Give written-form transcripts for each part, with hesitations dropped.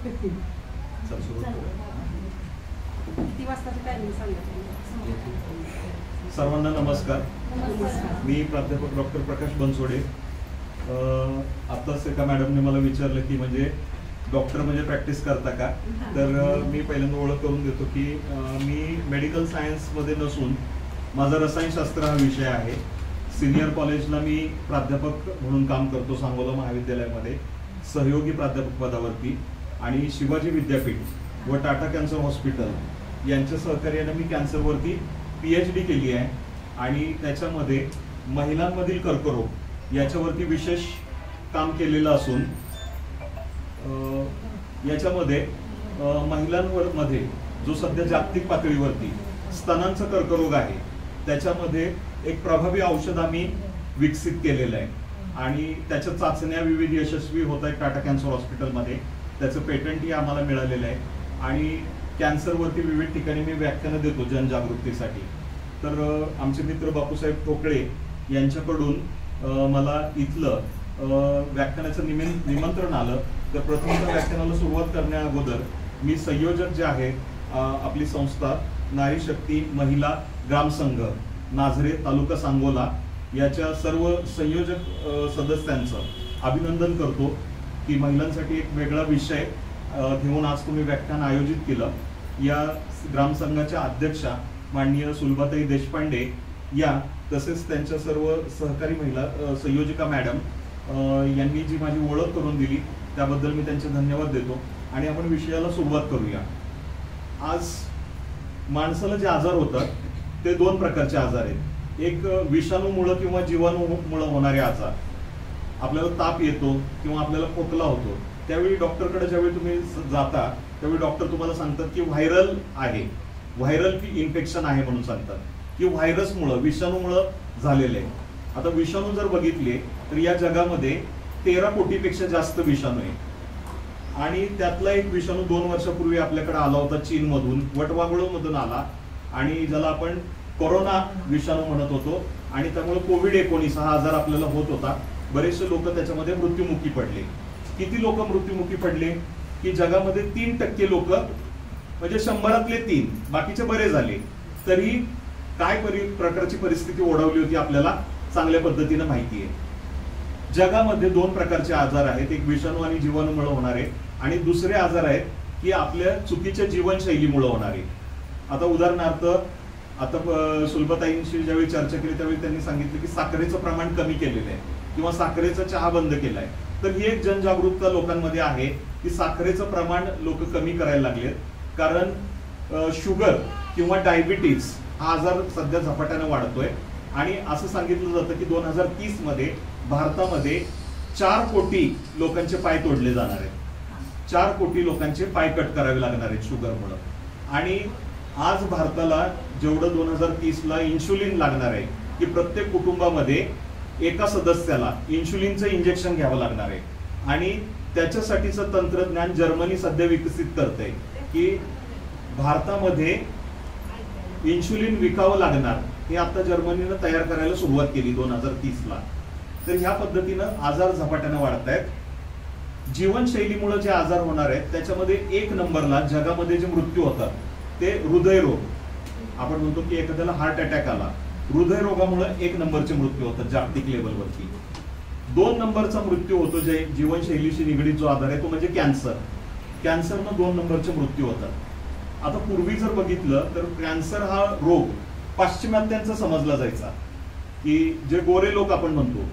किती वाजताची टायमिंग सांगा? सर्वांना नमस्कार. मी प्राध्यापक डॉक्टर प्रकाश बनसोडे. आत्ताच एका मॅडमने मला विचारलं की म्हणजे डॉक्टर म्हणजे प्रॅक्टिस करता का, तर मी पहिल्यांदा ओळख करून देतो की मी मेडिकल सायन्समध्ये नसून माझा रसायनशास्त्र हा विषय आहे. सिनियर कॉलेजला मी प्राध्यापक म्हणून काम करतो सांगोला महाविद्यालयामध्ये, सहयोगी प्राध्यापक पदावरती. आणि शिवाजी विद्यापीठ व टाटा कॅन्सर हॉस्पिटल यांच्या सहकार्याने मी कॅन्सरवरती PhD केली आहे. आणि त्याच्यामध्ये महिलांमधील कर्करोग याच्यावरती विशेष काम केलेलं असून याच्यामध्ये महिलांमध्ये जो सध्या जागतिक पातळीवरती स्तनांचा कर्करोग आहे त्याच्यामध्ये एक प्रभावी औषध आम्ही विकसित केलेलं आहे. आणि त्याच्या चाचण्या विविध यशस्वी होत आहेत टाटा कॅन्सर हॉस्पिटलमध्ये. त्याचं पेटंटही आम्हाला मिळालेलं आहे. आणि कॅन्सरवरती विविध ठिकाणी मी व्याख्यानं देतो जनजागृतीसाठी. तर आमचे मित्र बापूसाहेब ठोकळे यांच्याकडून मला इथलं व्याख्यानाचं निमंत्रण आलं. तर प्रथम व्याख्यानाला सुरुवात करण्या अगोदर मी संयोजक जे आहे आपली संस्था नारी शक्ती महिला ग्रामसंघ नाझरे तालुका सांगोला याच्या सर्व संयोजक सदस्यांचं अभिनंदन करतो की महिलांसाठी एक वेगळा विषय घेऊन आज तुम्ही व्याख्यान आयोजित केलं. या ग्रामसंघाच्या अध्यक्षा माननीय सुलभाताई देशपांडे या तसेच त्यांच्या सर्व सहकारी महिला संयोजिका मॅडम यांनी जी माझी ओळख करून दिली त्याबद्दल मी त्यांचे धन्यवाद देतो. आणि आपण विषयाला सुरुवात करूया. आज माणसाला जे आजार होतात ते दोन प्रकारचे आजार आहेत. एक विषाणूमुळे किंवा जीवाणूमुळे होणारे आजार. आपल्याला ताप येतो किंवा आपल्याला खोकला होतो त्यावेळी डॉक्टरकडे ज्यावेळी तुम्ही जाता त्यावेळी डॉक्टर तुम्हाला सांगतात की व्हायरल आहे, व्हायरल इन्फेक्शन आहे म्हणून सांगतात की व्हायरसमुळं विषाणूमुळं झालेलं आहे. आता विषाणू जर बघितले तर या जगामध्ये 13 कोटीपेक्षा जास्त विषाणू आहे. आणि त्यातला एक विषाणू 2 वर्षापूर्वी आपल्याकडे आला होता चीनमधून, वटवाघळूमधून आला आणि ज्याला आपण कोरोना विषाणू म्हणत होतो. आणि त्यामुळे COVID-19 हा आजार आपल्याला होत होता. बरेचसे लोक त्याच्यामध्ये मृत्युमुखी पडले. किती लोक मृत्युमुखी पडले की जगामध्ये 3% लोक म्हणजे 100-तले 3, बाकीचे बरे झाले. तरी काय प्रकारची परिस्थिती ओढवली होती आपल्याला चांगल्या पद्धतीने माहिती आहे. जगामध्ये 2 प्रकारचे आजार आहेत. एक विषाणू आणि जीवाणूमुळे होणारे आणि दुसरे आजार आहेत की आपल्या चुकीच्या जीवनशैलीमुळे होणारे. आता उदाहरणार्थ आता सुलभाताईंशी ज्यावेळी चर्चा केली त्यावेळी त्यांनी सांगितलं की साखरेचं प्रमाण कमी केलेलं आहे किंवा साखरेचा चहा बंद केलाय. तर ही एक जनजागरूकता लोकांमध्ये आहे की साखरेचं प्रमाण लोक कमी करायला लागलेत. कारण शुगर किंवा डायबिटीज हा आजार सध्या झपाट्याने वाढतोय. आणि असं सांगितलं जातं की 2030 मध्ये भारतामध्ये 4 कोटी लोकांचे पाय तोडले जाणार आहेत. 4 कोटी लोकांचे पाय कट करावे लागणार आहेत शुगरमुळे. आणि आज भारताला जेवढं 2030ला इन्शुलिन लागणार आहे की प्रत्येक कुटुंबामध्ये एका सदस्याला इन्शुलिनचं इंजेक्शन घ्यावं लागणार आहे. आणि त्याच्यासाठीचं तंत्रज्ञान जर्मनी सध्या विकसित करते की भारतामध्ये इन्शुलिन विकावं लागणार हे आता जर्मनीनं तयार करायला सुरुवात केली 2030ला. तर ह्या पद्धतीनं आजार झपाट्याने वाढत आहेत. जीवनशैलीमुळे जे आजार होणार आहेत त्याच्यामध्ये 1 नंबरला जगामध्ये जे मृत्यू होतात ते हृदयरोग. आपण म्हणतो की एखाद्याला हार्ट अटॅक आला, हृदयरोगामुळे 1 नंबरचे मृत्यू होतात जागतिक लेवलवरती. 2 नंबरचा मृत्यू होतो जे जीवनशैलीशी निगडीत जो आजार आहे तो म्हणजे कॅन्सर. कॅन्सरनं 2 नंबरचे मृत्यू होतात. आता पूर्वी जर बघितलं तर कॅन्सर हा रोग पाश्चिमात्यांचा समजला जायचा की जे गोरे लोक आपण म्हणतो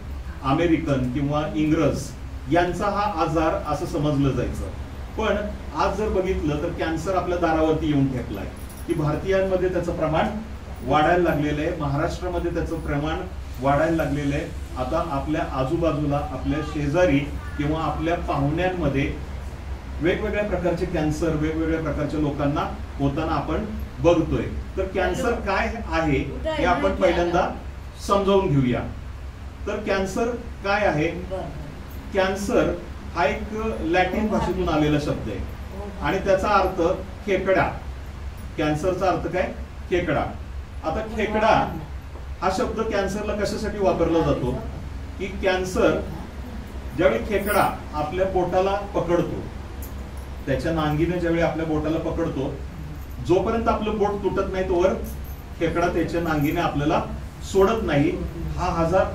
अमेरिकन किंवा इंग्रज यांचा हा आजार असं समजलं जायचं. पण आज जर बघितलं तर कॅन्सर आपल्या दारावरती येऊन ठेपलाय की भारतीयांमध्ये त्याचं प्रमाण वाढायला लागलेलं आहे. महाराष्ट्रामध्ये त्याचं प्रमाण वाढायला लागलेलं आहे. आता आपल्या आजूबाजूला आपल्या शेजारी किंवा आपल्या पाहुण्यांमध्ये वेगवेगळ्या प्रकारचे कॅन्सर वेगवेगळ्या प्रकारच्या लोकांना होताना आपण बघतोय. तर कॅन्सर काय आहे हे आपण पहिल्यांदा समजावून घेऊया. तर कॅन्सर काय आहे? कॅन्सर हा एक लॅटिन भाषेतून आलेला शब्द आहे आणि त्याचा अर्थ खेकडा. कॅन्सरचा अर्थ काय? खेकडा. आता खेकडा हा शब्द कॅन्सरला कशासाठी वापरला जातो की कॅन्सर ज्यावेळी खेकडा आपल्या पोटाला पकडतो त्याच्या नांगीने ज्यावेळी आपल्या बोटाला पकडतो, जोपर्यंत आपलं बोट तुटत नाही तोवर खेकडा त्याच्या नांगीने आपल्याला सोडत नाही. हा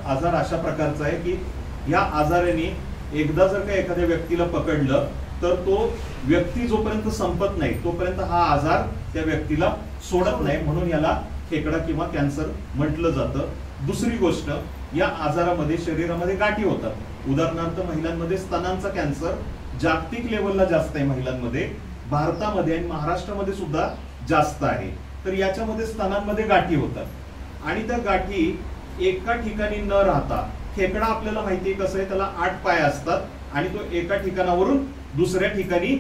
आजार अशा प्रकारचा आहे की या आजाराने एकदा जर का एखाद्या व्यक्तीला पकडलं तर तो व्यक्ती जोपर्यंत संपत नाही तोपर्यंत हा आजार त्या व्यक्तीला सोडत नाही, म्हणून याला खेकडा किंवा कॅन्सर म्हटलं जातं. दुसरी गोष्ट, या आजारामध्ये शरीरामध्ये गाठी होतात. उदाहरणार्थ महिलांमध्ये स्तनांचा कॅन्सर जागतिक लेवलला जास्त आहे महिलांमध्ये, भारतामध्ये आणि महाराष्ट्रामध्ये सुद्धा जास्त आहे. तर याच्यामध्ये स्तनांमध्ये गाठी होतात आणि त्या गाठी एका ठिकाणी न राहता, खेकडा आपल्याला माहिती आहे कसं आहे, त्याला 8 पाय असतात आणि तो एका ठिकाणावरून दुसऱ्या ठिकाणी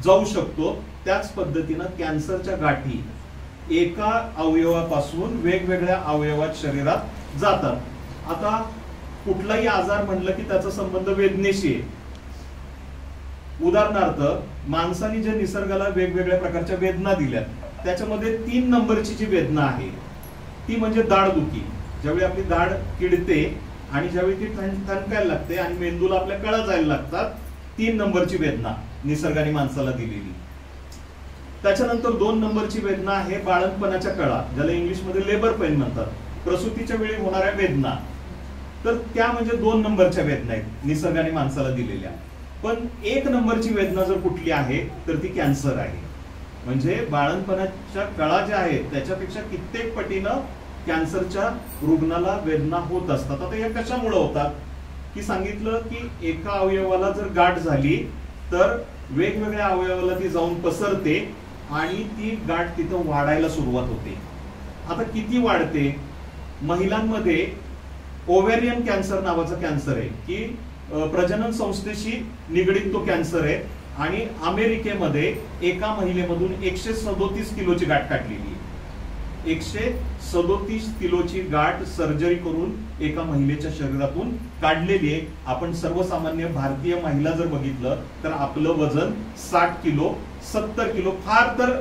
जाऊ शकतो. त्याच पद्धतीनं कॅन्सरच्या गाठी एका अवयवापासून वेगवेगळ्या अवयवात शरीरात जातात. आता कुठलाही आजार म्हणलं की त्याचा संबंध वेदनेशी आहे. उदाहरणार्थ, माणसाने जे निसर्गाला वेगवेगळ्या प्रकारच्या वेदना दिल्यात त्याच्यामध्ये 3 नंबरची जी वेदना आहे ती म्हणजे दाढदुखी. ज्यावेळी आपली दाढ किडते आणि ज्यावेळी ती ठणकायला लागते आणि मेंदूला आपल्या कळा जायला लागतात, 3 नंबरची वेदना निसर्गाने माणसाला दिलेली. त्याच्यानंतर 2 नंबरची वेदना आहे बाळंतपणाच्या कळा, ज्याला इंग्लिशमध्ये लेबर पेन म्हणतात, प्रसूतीच्या वेळी होणाऱ्या वेदना. तर त्या म्हणजे 2 नंबरच्या वेदना आहेत निसर्गाने माणसाला दिलेल्या. पण 1 नंबरची वेदना जर कुठली आहे तर ती कॅन्सर आहे. म्हणजे बाळंतपणाच्या कळा ज्या आहेत त्याच्यापेक्षा कित्येक पटीनं कॅन्सरच्या रुग्णाला वेदना होत असतात. आता या कशामुळे होतात की सांगितलं की एका अवयवाला जर गाठ झाली तर वेगवेगळ्या अवयवाला ती जाऊन पसरते आणि ती गाठ तिथं वाढायला सुरुवात होते. आता किती वाढते? महिलांमध्ये ओव्हेरियन कॅन्सर नावाचा कॅन्सर आहे की प्रजनन संस्थेशी निगडीत तो कॅन्सर आहे आणि अमेरिकेमध्ये एका महिलेमधून 137 किलोची गाठ काढलेली आहे. 137 किलोची गाठ सर्जरी करून एका महिलेच्या शरीरातून काढलेली आहे. आपण सर्वसामान्य भारतीय महिला जर बघितलं तर आपलं वजन 60 किलो 70 किलो, फार तर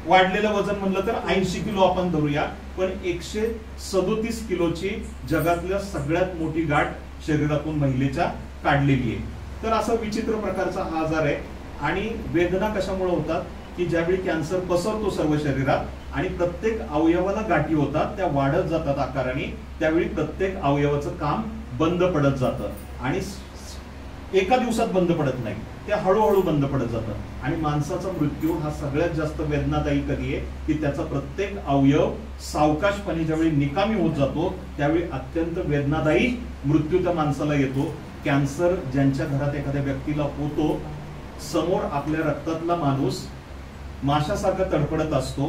वाढलेलं वजन म्हणलं तर 80 किलो आपण धरूया, पण 137 किलोची जगातल्या सगळ्यात मोठी गाठ शरीरातून महिलेच्या काढलेली आहे. तर असा विचित्र प्रकारचा हा आजार आहे. आणि वेदना कशामुळे होतात की ज्यावेळी कॅन्सर पसरतो सर्व शरीरात आणि प्रत्येक अवयवाला गाठी होतात, त्या वाढत जातात आकाराने, त्यावेळी प्रत्येक अवयवाचं काम बंद पडत जातं आणि एका दिवसात बंद पडत नाही, ते हळूहळू बंद पडत जातं. आणि माणसाचा मृत्यू हा सगळ्यात जास्त वेदनादायी कधी आहे की त्याचा प्रत्येक अवयव सावकाशपणे ज्यावेळी निकामी होत जातो त्यावेळी अत्यंत वेदनादायी मृत्यू त्या माणसाला येतो. कॅन्सर ज्यांच्या घरात एखाद्या व्यक्तीला होतो, समोर आपल्या रक्तातला माणूस माशासारखा तडफडत असतो,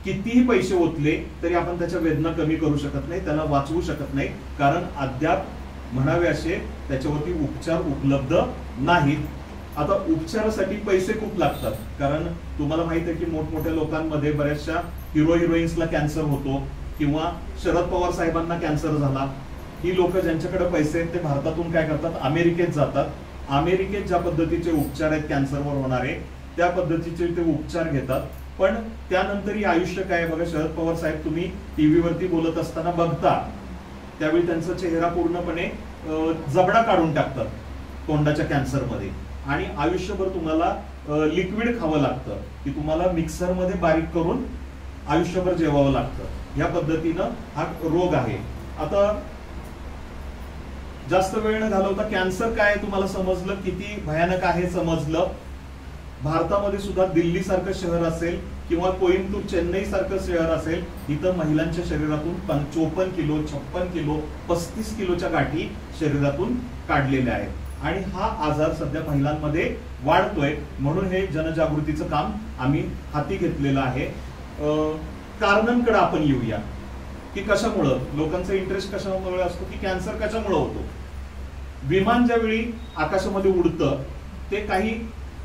कितीही पैसे ओतले तरी आपण त्याच्या वेदना कमी करू शकत नाही, त्याला वाचवू शकत नाही, कारण अद्याप म्हणावे असे त्याच्यावरती उपचार उपलब्ध नाहीत. आता उपचारासाठी पैसे खूप लागतात, कारण तुम्हाला माहित आहे की मोठमोठ्या लोकांमध्ये बऱ्याचशा हिरोईन्सला कॅन्सर होतो किंवा शरद पवार साहेबांना कॅन्सर झाला. ही लोक ज्यांच्याकडे पैसे आहेत ते भारतातून काय करतात, अमेरिकेत जातात. अमेरिकेत ज्या पद्धतीचे उपचार आहेत कॅन्सरवर होणारे त्या पद्धतीचे ते उपचार घेतात. पण त्यानंतरही आयुष्य काय बघा, शरद पवार साहेब तुम्ही टीव्हीवरती बोलत असताना बघता त्यावेळी त्यांचा चेहरा पूर्णपणे जबडा काढून टाकतात तोंडाच्या कॅन्सरमध्ये आणि आयुष्यभर तुम्हाला लिक्विड खावं लागतं की तुम्हाला मिक्सरमध्ये बारीक करून आयुष्यभर जेवावं लागतं. ह्या पद्धतीनं हा रोग आहे. आता जास्त वेळ न घालवता कॅन्सर काय तुम्हाला समजलं, किती भयानक आहे समजलं. भारतामध्ये सुद्धा दिल्ली सारखं शहर असेल किंवा कोइंबतूर चेन्नई सारखं शहर असेल, इथं महिलांच्या शरीरातून 54 किलो 56 किलो 35 किलोच्या गाठी शरीरातून काढलेल्या आहेत. आणि हा आजार सध्या महिलांमध्ये वाढतोय, म्हणून हे जनजागृतीचं काम आम्ही हाती घेतलेलं आहे. कारणांकडे आपण येऊया की कशामुळं लोकांचा इंटरेस्ट कशामुळे असतो की कॅन्सर कशामुळे होतो. विमान ज्यावेळी आकाशामध्ये उडतं ते काही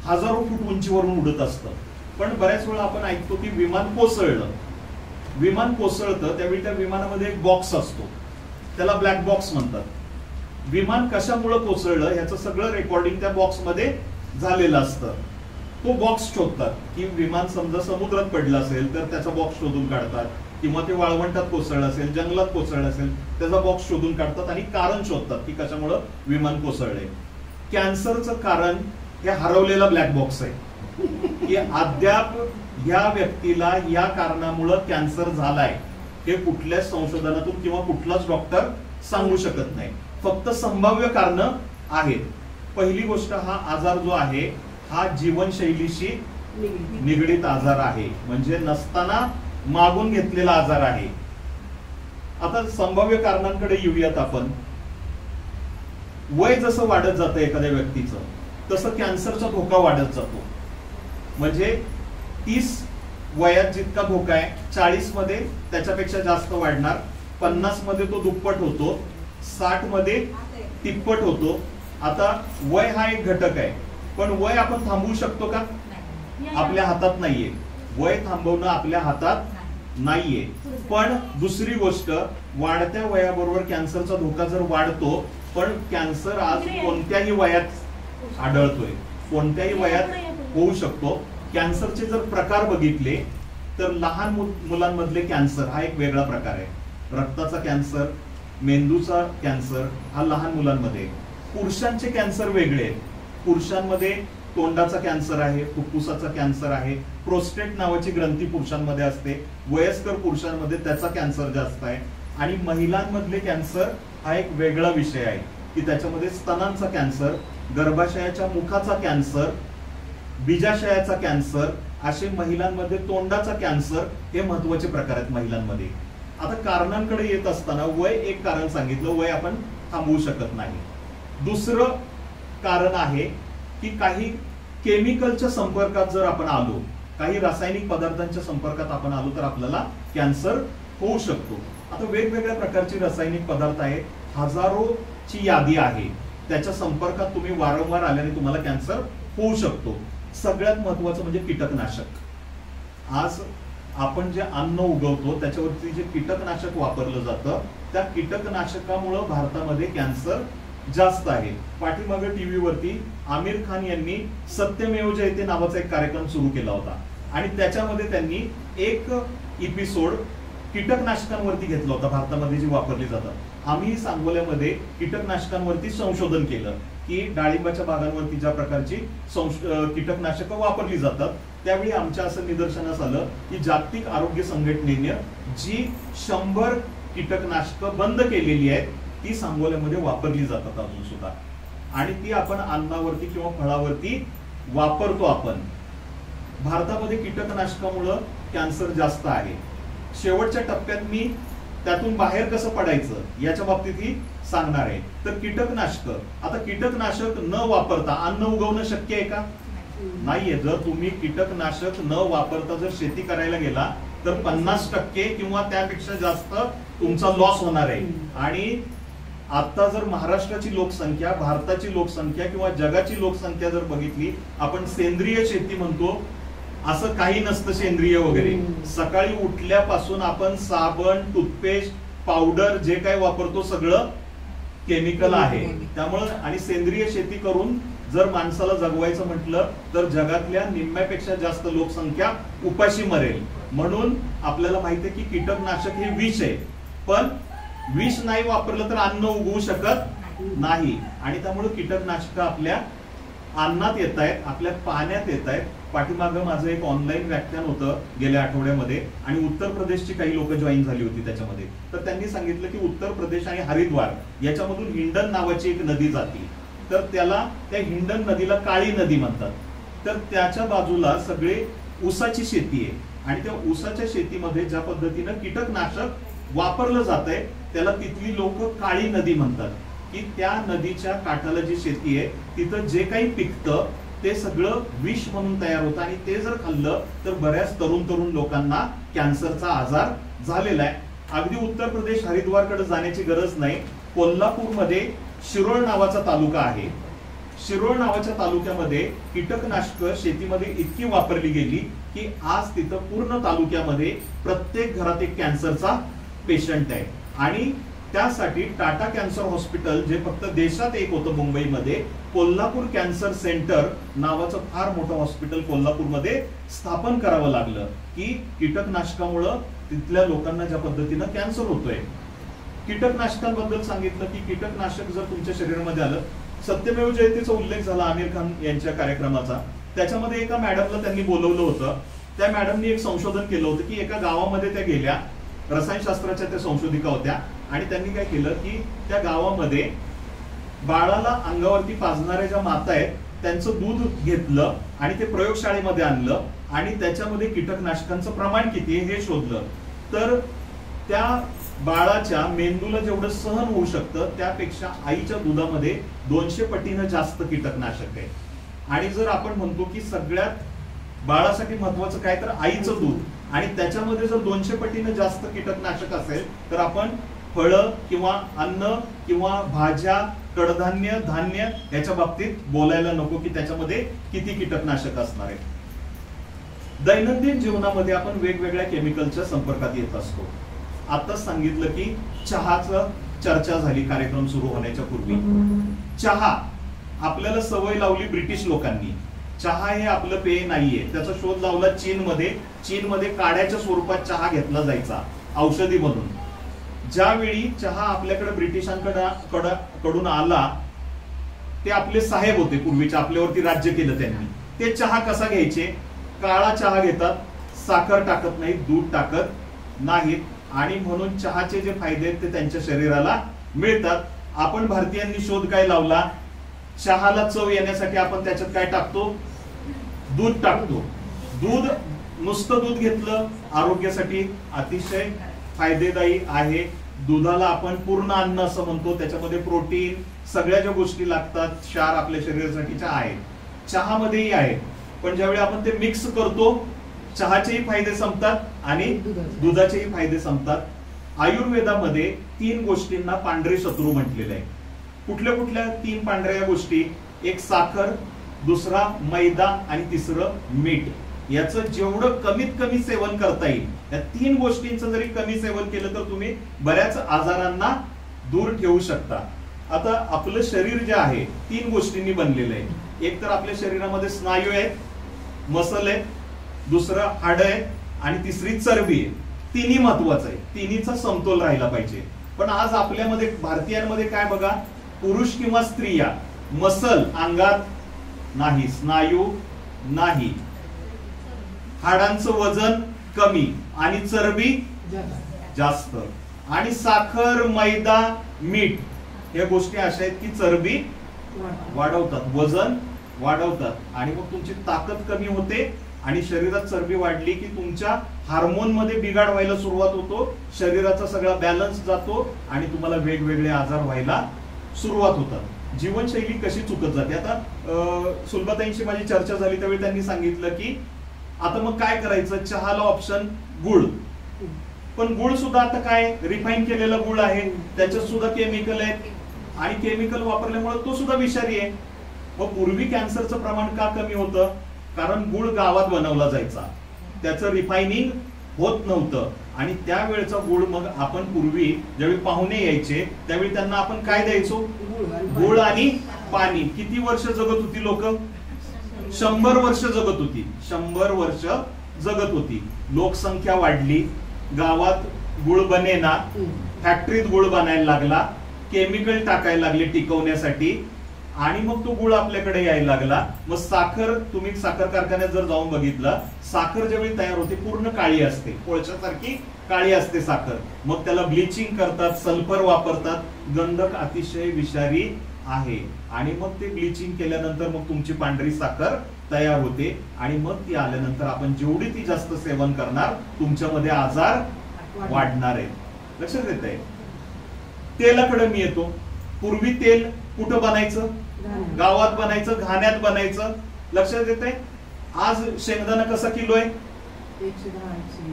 हजारो फूट उंचीवरून उडत असतं, पण बऱ्याच वेळा आपण ऐकतो की विमान कोसळलं. विमान कोसळतं त्यावेळी त्या विमानामध्ये एक बॉक्स असतो, त्याला ब्लॅक बॉक्स म्हणतात. विमान कशामुळे कोसळलं ह्याचं सगळं रेकॉर्डिंग त्या बॉक्समध्ये झालेलं असतं. तो बॉक्स शोधतात की विमान समजा समुद्रात पडलं असेल तर त्याचा बॉक्स शोधून काढतात, किंवा ते वाळवंटात कोसळलं असेल, जंगलात कोसळलं असेल त्याचा बॉक्स शोधून काढतात आणि कारण शोधतात की कशामुळे विमान कोसळले. कॅन्सरचं कारण हे हरवलेला ब्लॅक बॉक्स आहे की अद्याप या व्यक्तीला या कारणामुळे कॅन्सर झालाय हे कुठल्याच संशोधनातून किंवा कुठलाच डॉक्टर सांगू शकत नाही. फक्त संभाव्य कारण आहेत. पहिली गोष्ट, हा आजार जो आहे हा जीवनशैलीशी निगडीत आजार आहे, म्हणजे नसताना मागून घेतलेला आजार आहे. आता संभाव्य कारणांकडे येऊयात आपण. वय जसं वाढत जातं एखाद्या व्यक्तीचं तसं कॅन्सरचा धोका वाढत जातो. म्हणजे 30 वयात जितका धोका आहे 40 मध्ये त्याच्यापेक्षा जास्त वाढणार, 50 मध्ये तो दुप्पट होतो, 60 मध्ये तिप्पट होतो. आता वय हा एक घटक आहे, पण वय आपण थांबवू शकतो का? आपल्या हातात नाहीये. वय थांबवणं आपल्या हातात नाहीये. पण दुसरी गोष्ट, वाढत्या वयाबरोबर कॅन्सरचा धोका जर वाढतो, पण कॅन्सर आज कोणत्याही वयात आढळतोय, कोणत्याही वयात होऊ शकतो. कॅन्सरचे जर प्रकार बघितले तर लहान मुलांमधले कॅन्सर हा एक वेगळा प्रकार आहे. रक्ताचा कॅन्सर, मेंदूचा कॅन्सर हा लहान मुलांमध्ये. पुरुषांचे कॅन्सर वेगळे आहेत. पुरुषांमध्ये तोंडाचा कॅन्सर आहे, फुफ्फुसाचा कॅन्सर आहे, प्रोस्टेट नावाची ग्रंथी पुरुषांमध्ये असते. वयस्कर पुरुषांमध्ये त्याचा कॅन्सर जास्त आहे. आणि महिलांमधले कॅन्सर हा एक वेगळा विषय आहे की त्याच्यामध्ये स्तनांचा कॅन्सर, गर्भाशयाच्या मुखाचा कॅन्सर, बीजाशयाचा कॅन्सर, असे महिलांमध्ये तोंडाचा कॅन्सर हे महत्वाचे प्रकार आहेत महिलांमध्ये. आता कारणांकडे येत असताना वय एक कारण सांगितलं, वय आपण थांबवू शकत नाही. दुसरं कारण आहे की काही केमिकलच्या संपर्कात जर आपण आलो, काही रासायनिक पदार्थांच्या संपर्कात आपण आलो तर आपल्याला कॅन्सर होऊ शकतो. आता वेगवेगळ्या प्रकारचे रासायनिक पदार्थ आहेत, हजारोची यादी आहे. त्याच्या संपर्कात तुम्ही वारंवार आल्याने तुम्हाला कॅन्सर होऊ शकतो. सगळ्यात महत्वाचं म्हणजे कीटकनाशक. आज आपण जे अन्न उगवतो त्याच्यावरती जे कीटकनाशक वापरलं जातं, त्या कीटकनाशकामुळे भारतामध्ये कॅन्सर जास्त आहे. पाठीमागे टीव्हीवरती आमिर खान यांनी सत्यमेव जयते नावाचा एक कार्यक्रम सुरू केला होता आणि त्याच्यामध्ये त्यांनी एक एपिसोड कीटकनाशकांवरती घेतला होता, भारतामध्ये जी वापरली जातात. आम्ही सांगोल्यामध्ये कीटकनाशकांवरती संशोधन केलं की डाळिंबाच्या बागांवरती ज्या प्रकारची कीटकनाशकं वापरली जातात, त्यावेळी आमच्या असं निदर्शनास आलं की जागतिक आरोग्य संघटनेने जी 100 कीटकनाशकं बंद केलेली आहेत ती सांगोल्यामध्ये वापरली जातात अजून सुद्धा. आणि ती आपण अन्नावरती किंवा फळावरती वापरतो आपण. भारतामध्ये कीटकनाशकामुळे कॅन्सर जास्त आहे. शेवटच्या टप्प्यात मी त्यातून बाहेर कसं पडायचं याच्या बाबतीत ही सांगणार आहे. तर कीटकनाशक, आता कीटकनाशक न वापरता अन्न उगवणं शक्य आहे का? नाहीये. जर तुम्ही कीटकनाशक न वापरता जर शेती करायला गेला तर 50% किंवा त्यापेक्षा जास्त तुमचा लॉस होणार आहे. आणि आता जर महाराष्ट्राची लोकसंख्या, भारताची लोकसंख्या किंवा जगाची लोकसंख्या जर बघितली, आपण सेंद्रिय शेती म्हणतो, असं काही नसतं सेंद्रिय वगैरे. सकाळी उठल्यापासून आपण साबण, टूथपेस्ट, पावडर जे काही वापरतो सगळं केमिकल आहे. त्यामुळे आणि सेंद्रिय शेती करून जर माणसाला जगवायचं म्हटलं तर जगातल्या निम्म्यापेक्षा जास्त लोकसंख्या उपाशी मरेल. म्हणून आपल्याला माहिती आहे की कीटकनाशक हे विष आहे, पण विष नाही वापरलं तर अन्न उगवू शकत नाही. आणि त्यामुळे कीटकनाशक आपल्या अन्नात येत आहेत, आपल्या पाण्यात येत आहेत. पाठीमागं माझं एक ऑनलाईन व्याख्यान होतं गेल्या आठवड्यामध्ये आणि उत्तर प्रदेशची काही लोक जॉईन झाली होती त्याच्यामध्ये. तर त्यांनी सांगितलं की उत्तर प्रदेश आणि हरिद्वार याच्यामधून हिंडन नावाची एक नदी जाते, तर त्याला त्या हिंडन नदीला काळी नदी म्हणतात. तर त्याच्या बाजूला सगळे ऊसाची शेती आहे आणि त्या ऊसाच्या शेतीमध्ये ज्या पद्धतीनं कीटकनाशक वापरलं जात आहे त्याला तिथली लोक काळी नदी म्हणतात. की त्या नदीच्या काठाला जी शेती आहे तिथं जे काही पिकतं ते सगळं विष म्हणून तयार होतं आणि ते जर खाल्लं तर बऱ्याच तरुण लोकांना कॅन्सरचा आजार झालेला आहे. अगदी उत्तर प्रदेश हरिद्वारकडे जाण्याची गरज नाही. कोल्हापूरमध्ये शिरोळ नावाचा तालुका आहे. शिरोळ नावाच्या तालुक्यामध्ये कीटकनाशक शेतीमध्ये इतकी वापरली गेली की आज तिथं पूर्ण तालुक्यामध्ये प्रत्येक घरात एक कॅन्सरचा पेशंट आहे. आणि त्यासाठी टाटा कॅन्सर हॉस्पिटल, जे फक्त देशात एक होतं मुंबईमध्ये, कोल्हापूर कॅन्सर सेंटर नावाचं फार मोठं हॉस्पिटल कोल्हापूरमध्ये स्थापन करावं लागलं की कीटकनाशकामुळं तिथल्या लोकांना ज्या पद्धतीनं कॅन्सर होतोय. कीटकनाशकांबद्दल सांगितलं की कीटकनाशक जर तुमच्या शरीरामध्ये आलं सत्यमेव जयतेचा उल्लेख झाला आमिर खान यांच्या कार्यक्रमाचा. त्याच्यामध्ये एका मॅडमला त्यांनी बोलवलं होतं. त्या मॅडमनी एक संशोधन केलं होतं की एका गावामध्ये त्या गेल्या, रसायनशास्त्राच्या त्या संशोधिका होत्या, आणि त्यांनी काय केलं की त्या गावामध्ये बाळाला अंगावरती पाजणाऱ्या ज्या माता आहेत त्यांचं दूध घेतलं आणि ते प्रयोगशाळेमध्ये आणलं आणि त्याच्यामध्ये कीटकनाशकांचं प्रमाण किती हे शोधलं. तर त्या बाळाच्या मेंदूला जेवढं सहन होऊ शकतं त्यापेक्षा आईच्या दुधामध्ये 200 पटीनं जास्त कीटकनाशक आहे. आणि जर आपण म्हणतो की सगळ्यात बाळासाठी महत्वाचं काय तर आईचं दूध, आणि त्याच्यामध्ये जर 200 पटीनं जास्त कीटकनाशक असेल तर आपण फळं किंवा अन्न किंवा भाज्या, कडधान्य, धान्य याच्या बाबतीत बोलायला नको की त्याच्यामध्ये किती कीटकनाशक असणार आहे. दैनंदिन जीवनामध्ये आपण वेगवेगळ्या केमिकलच्या संपर्कात येत असतो. आताच सांगितलं की चहाचं चर्चा झाली कार्यक्रम सुरू होण्याच्या पूर्वी. चहा आपल्याला सवय लावली ब्रिटिश लोकांनी. चहा हे आपलं पेय नाहीये. त्याचा शोध लावला चीनमध्ये. चीनमध्ये काड्याच्या स्वरूपात चहा घेतला जायचा औषधी म्हणून. ज्यावेळी चहा आपल्याकडे ब्रिटिशांकडून आला, ते आपले साहेब होते पूर्वीचे, आपल्यावरती राज्य केलं त्यांनी. ते चहा कसा घ्यायचे? काळा चहा घेतात, साखर टाकत नाहीत, दूध टाकत नाहीत, आणि म्हणून चहाचे जे फायदे आहेत ते त्यांच्या शरीराला मिळतात. आपण भारतीयांनी शोध काय लावला? चहाला चव येण्यासाठी आपण त्याच्यात काय टाकतो? दूध टाकतो. दूध, नुसतं दूध घेतलं आरोग्यासाठी अतिशय फायदेदायी आहे. दुधाला आपण पूर्ण अन्न असं म्हणतो. त्याच्यामध्ये प्रोटीन, सगळ्या ज्या गोष्टी लागतात, क्षार आपल्या शरीरासाठीच्या आहेत, चहामध्येही आहेत. पण ज्यावेळी आपण ते मिक्स करतो, चहाचेही फायदे संपतात आणि दुधाचेही फायदे संपतात. आयुर्वेदामध्ये 3 गोष्टींना पांढरे शत्रू म्हटलेले आहे. कुठल्या कुठल्या 3 पांढऱ्या गोष्टी? एक साखर, दुसरा मैदा आणि तिसरं मीठ. याचं जेवढं कमीत कमी सेवन करता येईल, या 3 गोष्टींचं जरी कमी सेवन केलं तर तुम्ही बऱ्याच आजारांना दूर ठेवू शकता. आता आपलं शरीर जे आहे 3 गोष्टींनी बनलेलं आहे. एक तर आपल्या शरीरामध्ये स्नायू आहेत, मसल आहेत, दुसरं हाड आहे, आणि तिसरी चरबी आहे. तिन्ही महत्वाचं आहे. तिन्हीचा समतोल राहिला पाहिजे. पण आज आपल्यामध्ये, भारतीयांमध्ये काय बघा, पुरुष किंवा स्त्रिया मसल अंगात नाही, स्नायू नाही, हाडांचं वजन कमी आणि चरबी जास्त, आणि साखर, मैदा, मीठ या गोष्टी अशा आहेत की चरबी वाढवतात, वजन वाढवतात, आणि मग तुमची ताकद कमी होते. आणि शरीरात चरबी वाढली की तुमच्या हार्मोन मध्ये बिघाड व्हायला सुरुवात होतो, शरीराचा सगळा बॅलन्स जातो आणि तुम्हाला वेगवेगळे आजार व्हायला सुरुवात होतात. जीवनशैली कशी चुकत जाते. आता सुलभाताईंशी माझी चर्चा झाली त्यावेळी त्यांनी सांगितलं की आता मग काय करायचं, चहाला ऑप्शन गुळ. पण गुळ सुद्धा आता काय रिफाईन केलेला गुळ आहे, त्याच्यात सुद्धा केमिकल आहेत, आणि केमिकल वापरल्यामुळे तो सुद्धा विषारी आहे. मग पूर्वी कॅन्सरचं प्रमाण का कमी होतं? कारण गुळ गावात बनवला जायचा, त्याचं रिफायनिंग होत नव्हतं. आणि त्यावेळेचा गुळ मग आपण पूर्वी ज्यावेळी पाहुणे यायचे त्यावेळी त्यांना आपण काय द्यायचो? गुळ आणि पाणी. किती वर्ष जगत होती लोक? 100 वर्ष जगत होती. 100 वर्ष जगत होती. लोकसंख्या वाढली, गावात गुळ बनेना, फॅक्टरीत गुळ बनायला लागला, केमिकल टाकायला लागले टिकवण्यासाठी, आणि मग तो गुळ आपल्याकडे यायला लागला. मग साखर, तुम्ही साखर कारखान्यात जर जाऊन बघितलं, साखर ज्यावेळी तयार होते पूर्ण काळी असते, कोळशासारखी काळी असते साखर. मग त्याला ब्लिचिंग करतात, सल्फर वापरतात, गंधक अतिशय विषारी आहे. आणि मग ते ब्लिचिंग केल्यानंतर मग तुमची पांढरी साखर तयार होते, आणि मग ती आल्यानंतर आपण जेवढी ती जास्त सेवन करणार तुमच्यामध्ये आजार वाढणार आहे. लक्षात येत आहे? तेलाकडे मी येतो. पूर्वी तेल कुठं बनायचं? गावात बनायचं, घाण्यात बनायचं. लक्षात येत आहे? आज शेंगदाणा कसा किलो आहे?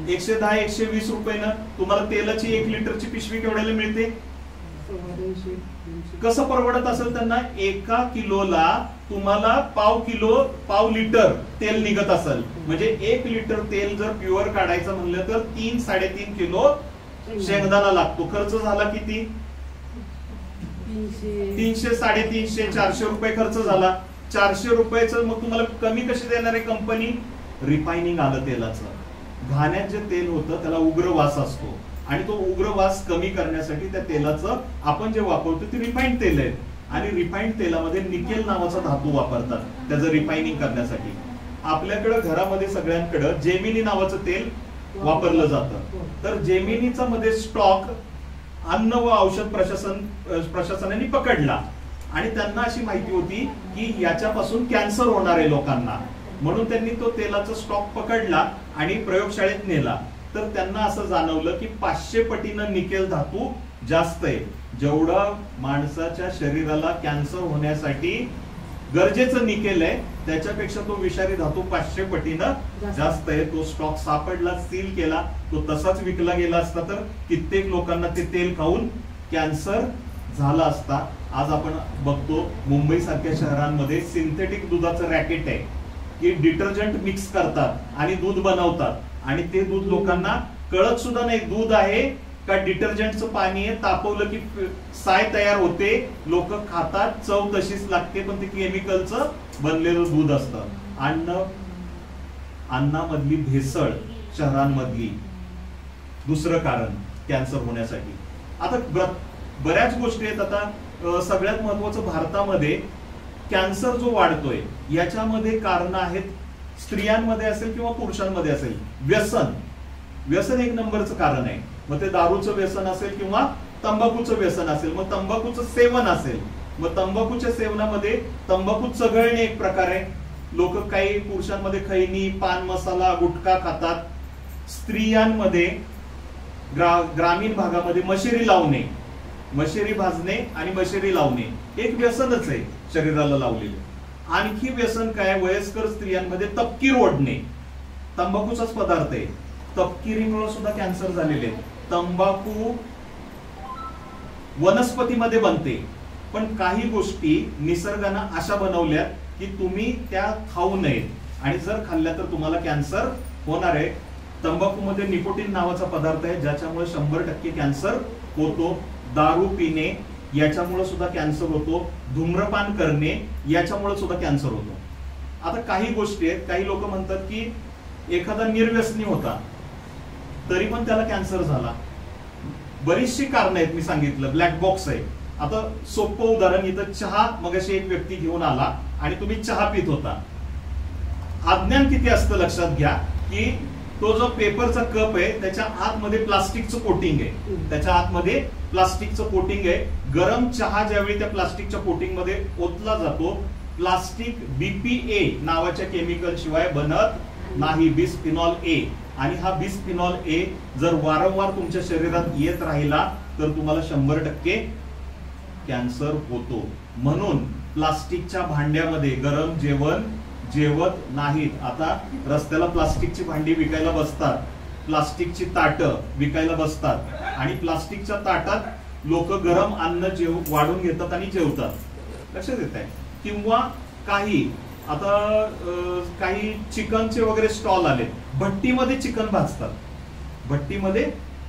110-120 रुपयानं. तुम्हाला तेलाची 1 लिटरची पिशवी केवढ्याला मिळते? कसं परवडत असेल त्यांना? 1 किलोला तुम्हाला पाव लिटर तेल निघत असेल. म्हणजे 1 लिटर तेल जर प्युअर काढायचं म्हणलं तर 3-3.5 किलो शेंगदाणा लागतो. खर्च झाला किती? 300-350-400 रुपये खर्च झाला. 400 रुपयाचं मग तुम्हाला कमी कशी देणार आहे कंपनी? रिफायनिंग आलं तेलाचं. घाण्यात जे तेल होतं त्याला उग्र वास असतो, आणि तो उग्र वास कमी करण्यासाठी त्या तेलाचं आपण जे वापरतो ते रिफाईंड तेल आहे, आणि रिफाईंड तेलामध्ये निकेल नावाचा धातू वापरतात त्याचं रिफायनिंग करण्यासाठी. आपल्याकडे घरामध्ये सगळ्यांकडे जेमिनी नावाचं तेल वापरलं जातं. तर जेमिनीचा मध्ये स्टॉक अन्न व औषध प्रशासनाने पकडला आणि त्यांना अशी माहिती होती की याच्यापासून कॅन्सर होणार आहे लोकांना, म्हणून त्यांनी तो तेलाचा स्टॉक पकडला आणि प्रयोगशाळेत नेला. तर त्यांना असं जाणवलं की 500 पटीनं निकेल धातू जास्त आहे. जेवढं माणसाच्या शरीराला कॅन्सर होण्यासाठी गरजेचं निकेल आहे त्याच्यापेक्षा तो विषारी धातू 500 पटीनं जास्त आहे. तो स्टॉक सापडला, सील केला, तो तसाच विकला गेला असता तर कित्येक लोकांना ते तेल खाऊन कॅन्सर झाला असता. आज आपण बघतो मुंबई सारख्या शहरांमध्ये सिंथेटिक दुधाचं रॅकेट आहे की डिटर्जंट मिक्स करतात आणि दूध बनवतात आणि ते दूध लोकांना कळत सुद्धा नाही दूध आहे का डिटर्जंटचं पाणी आहे. तापवलं की साय तयार होते, लोक खातात, चव तशीच लागते, पण ते केमिकलचं बनलेलं दूध असतं. अन्नामधली भेसळ शहरांमधली दुसरं कारण कॅन्सर होण्यासाठी. आता बऱ्याच गोष्टी आहेत. आता सगळ्यात महत्वाचं भारतामध्ये कॅन्सर जो वाढतोय याच्यामध्ये कारण आहेत. स्त्रियांमध्ये असेल किंवा पुरुषांमध्ये असेल, व्यसन एक नंबरचं कारण आहे. मग ते दारूचं व्यसन असेल किंवा तंबाखूचं व्यसन असेल, मग तंबाखूचं सेवन असेल, मग तंबाखूच्या सेवनामध्ये तंबाखू चघळणे एक प्रकार आहे. लोक काही पुरुषांमध्ये खैनी, पान मसाला, गुटखा खातात. स्त्रियांमध्ये ग्रामीण भागामध्ये मशेरी लावणे, मशेरी भाजणे आणि मशेरी लावणे एक व्यसनच आहे शरीराला लावलेले. आणखी व्यसन काय, वयस्कर स्त्रियांमध्ये तपकीर ओढणे, तंबाखूचाच पदार्थ आहे. तपकिरीमुळे सुद्धा कॅन्सर झालेले. तंबाखू वनस्पतीमध्ये बनते, पण काही गोष्टी निसर्गानं अशा बनवल्यात की तुम्ही त्या खाऊ नयेत आणि जर खाल्ल्या तर तुम्हाला कॅन्सर होणार आहे. तंबाखूमध्ये निकोटीन नावाचा पदार्थ आहे ज्याच्यामुळे 100% कॅन्सर होतो. दारू पिणे याच्यामुळे सुद्धा कॅन्सर होतो. धूम्रपान करणे याच्यामुळे सुद्धा कॅन्सर होतो. आता काही गोष्टी आहेत, काही लोक म्हणतात की एखादा निर्व्यसनी होता तरी पण त्याला कॅन्सर झाला. बरीचशी कारण आहेत, मी सांगितलं ब्लॅक बॉक्स आहे. आता सोपं उदाहरण, इथं चहा मगाशी एक व्यक्ती घेऊन आला आणि तुम्ही चहा पित होता. अज्ञान किती असतं लक्षात घ्या की तो जो पेपरचा कप आहे त्याच्या आतमध्ये प्लास्टिकचं कोटिंग आहे, त्याच्या आतमध्ये प्लास्टिकचं कोटिंग आहे. गरम चहा ज्यावेळी त्या प्लास्टिकच्या कोटिंग मध्ये ओतला जातो, प्लास्टिक BPA नावाच्या केमिकल शिवाय बनत नाही, बिस्फिनॉल A. आणि हा बिस्फिनॉल A जर वारंवार तुमच्या शरीरात येत राहिला तर तुम्हाला 100% कॅन्सर होतो. म्हणून प्लास्टिकच्या भांड्यामध्ये गरम जेवण जेवत नाहीत. आता रस्त्याला प्लास्टिकची भांडी विकायला बसतात, प्लास्टिकची ताटं विकायला बसतात आणि प्लास्टिकच्या ताटात लोक गरम अन्न वाढून घेतात आणि जेवतात. लक्षात येत आहे. किंवा काही चिकनचे वगैरे स्टॉल आले, भट्टीमध्ये चिकन भाजतात, भट्टीमध्ये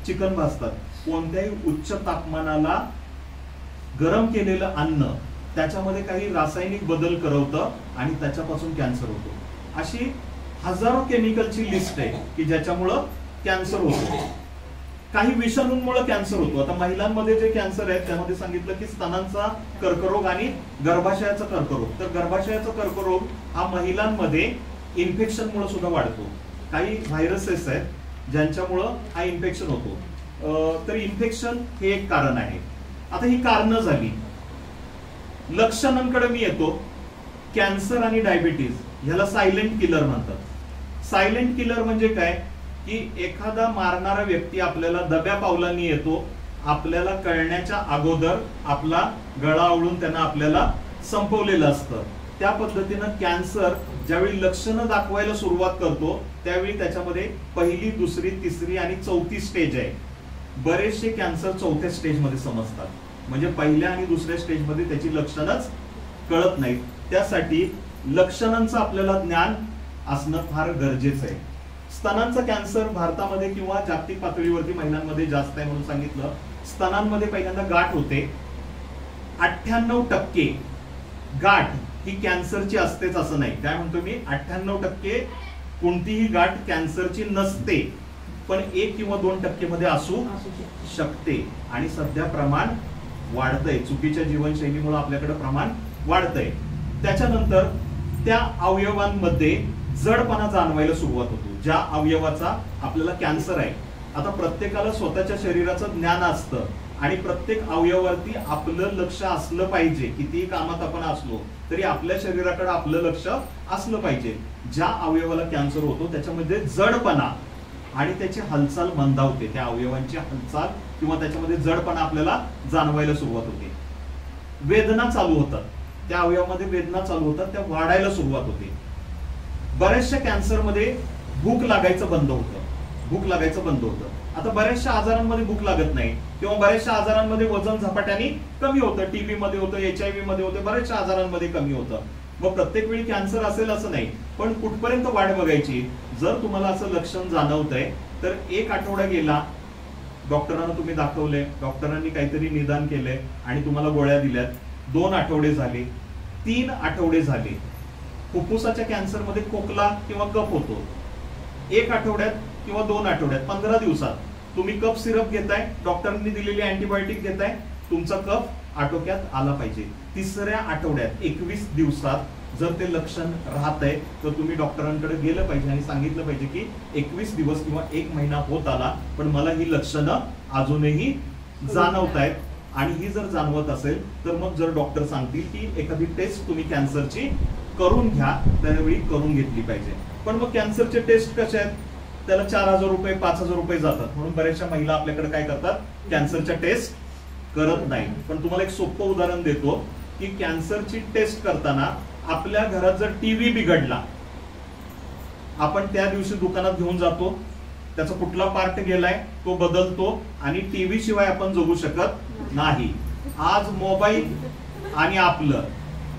चिकन भाजतात. कोणत्याही उच्च तापमानाला गरम केलेलं अन्न त्याच्यामध्ये काही रासायनिक बदल करवतं आणि त्याच्यापासून कॅन्सर होतो. अशी हजारो केमिकलची लिस्ट आहे की ज्याच्यामुळं कॅन्सर होतो. काही विषाणूंमुळे कॅन्सर होतो. आता महिलांमध्ये जे कॅन्सर आहे त्यामध्ये सांगितलं की स्तनांचा कर्करोग आणि गर्भाशयाचा कर्करोग. तर गर्भाशयाचा कर्करोग हा महिलांमध्ये इन्फेक्शनमुळे सुद्धा वाढतो. काही व्हायरसेस आहेत ज्यांच्यामुळं हा इन्फेक्शन होतो. तर इन्फेक्शन हे एक कारण आहे. आता ही कारणं झाली. लक्षणांकडे मी येतो. कॅन्सर आणि डायबिटीज ह्याला सायलेंट किलर म्हणतात. सायलेंट किलर म्हणजे काय की एखादा मारणारा व्यक्ती आपल्याला दब्या पावलांनी येतो, आपल्याला कळण्याच्या अगोदर आपला गळा आवळून त्यांना आपल्याला संपवलेलं असतं. त्या पद्धतीनं कॅन्सर ज्यावेळी लक्षणं दाखवायला सुरुवात करतो त्यावेळी त्याच्यामध्ये पहिली, दुसरी, तिसरी आणि चौथी स्टेज आहे. बरेचसे कॅन्सर चौथ्या स्टेजमध्ये समजतात, म्हणजे पहिल्या आणि दुसऱ्या स्टेजमध्ये त्याची लक्षणच कळत नाहीत. त्यासाठी लक्षणांचं आपल्याला ज्ञान असणं फार गरजेचं आहे. स्तनांचा कॅन्सर भारतामध्ये किंवा जागतिक पातळीवरती महिलांमध्ये जास्त आहे म्हणून सांगितलं. स्तनांमध्ये पहिल्यांदा गाठ होते. 98% गाठ ही कॅन्सरची असतेच असं नाही. काय म्हणतो मी, 98% कोणतीही गाठ कॅन्सरची नसते, पण 1 किंवा 2% मध्ये असू शकते. आणि सध्या प्रमाण वाढतंय, चुकीच्या जीवनशैलीमुळे आपल्याकडे प्रमाण वाढतंय. त्याच्यानंतर त्या अवयवांमध्ये जडपणा जाणवायला सुरुवात होतो. ज्या अवयवाचा आपल्याला कॅन्सर आहे, आता प्रत्येकाला स्वतःच्या शरीराचं ज्ञान असतं आणि प्रत्येक अवयवावरती आपलं लक्ष असलं पाहिजे. कितीही कामात आपण असलो तरी आपल्या शरीराकडे आपलं लक्ष असलं पाहिजे. ज्या अवयवाला कॅन्सर होतो त्याच्यामध्ये जडपणा आणि त्याची हालचाल मंदावते. त्या अवयवांची हालचाल किंवा त्याच्यामध्ये जडपणा आपल्याला जाणवायला सुरुवात होते. वेदना चालू होतात, त्या अवयवामध्ये वेदना चालू होतात, त्या वाढायला सुरुवात होते. बऱ्याचशा कॅन्सरमध्ये भूक लागायचं बंद होतं. आता बऱ्याचशा आजारांमध्ये भूक लागत नाही किंवा बऱ्याचशा आजारांमध्ये वजन झपाट्याने कमी होतं. टीबी मध्ये होतं, HIV मध्ये होतं, बऱ्याचशा आजारांमध्ये कमी होतं. मग प्रत्येक वेळी कॅन्सर असेल असं नाही, पण कुठपर्यंत वाढ बघायची. जर तुम्हाला असं लक्षण जाणवतंय तर 1 आठवडा गेला, डॉक्टरांना तुम्ही दाखवले, डॉक्टरांनी काहीतरी निदान केलंय आणि तुम्हाला गोळ्या दिल्यात. 2 आठवडे झाले, 3 आठवडे झाले. फुफ्फुसाच्या कॅन्सरमध्ये खोकला किंवा कफ होतो. 1 आठवड्यात किंवा 2 आठवड्यात, 15 दिवसात तुम्ही कफ सिरप घेताय, डॉक्टरांनी दिलेली अँटीबायोटिक घेताय, तुमचा कफ आटोक्यात आला पाहिजे. 3ऱ्या आठवड्यात 21 दिवसात जर ते लक्षण राहतंय तर तुम्ही डॉक्टरांकडे गेलं पाहिजे आणि सांगितलं पाहिजे की 21 दिवस किंवा 1 महिना होत आला पण मला ही लक्षणं अजूनही जाणवत आहेत. आणि ही जर जाणवत असेल तर मग जर डॉक्टर सांगतील की एखादी टेस्ट तुम्ही कॅन्सरची करून घ्या, त्यावेळी करून घेतली पाहिजे. पण मग कॅन्सरचे टेस्ट कसे आहेत, त्याला 4,000 रुपये 5,000 रुपये जातात. म्हणून बऱ्याचशा महिला आपल्याकडे काय करतात, कॅन्सरच्या टेस्ट करत नाही. पण तुम्हाला एक सोपं उदाहरण देतो की कॅन्सरची टेस्ट करताना आपल्या घरात जर टीव्ही बिघडला, आपण त्या दिवशी दुकानात घेऊन जातो, त्याचा कुठला पार्ट गेलाय तो बदलतो आणि टीव्ही शिवाय आपण जगू शकत नाही. आज मोबाईल आणि आपलं,